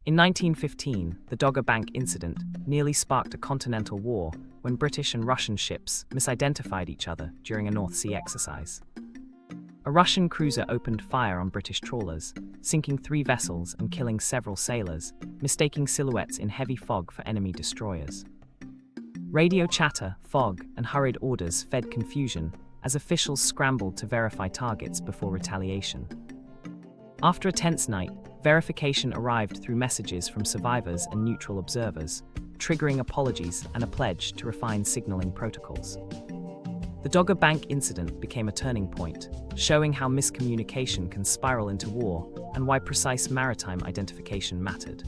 In 1915, the Dogger Bank incident nearly sparked a continental war when British and Russian ships misidentified each other during a North Sea exercise. A Russian cruiser opened fire on British trawlers, sinking 3 vessels and killing several sailors, mistaking silhouettes in heavy fog for enemy destroyers. Radio chatter, fog, and hurried orders fed confusion as officials scrambled to verify targets before retaliation. After a tense night, verification arrived through messages from survivors and neutral observers, triggering apologies and a pledge to refine signaling protocols. The Dogger Bank incident became a turning point, showing how miscommunication can spiral into war and why precise maritime identification mattered.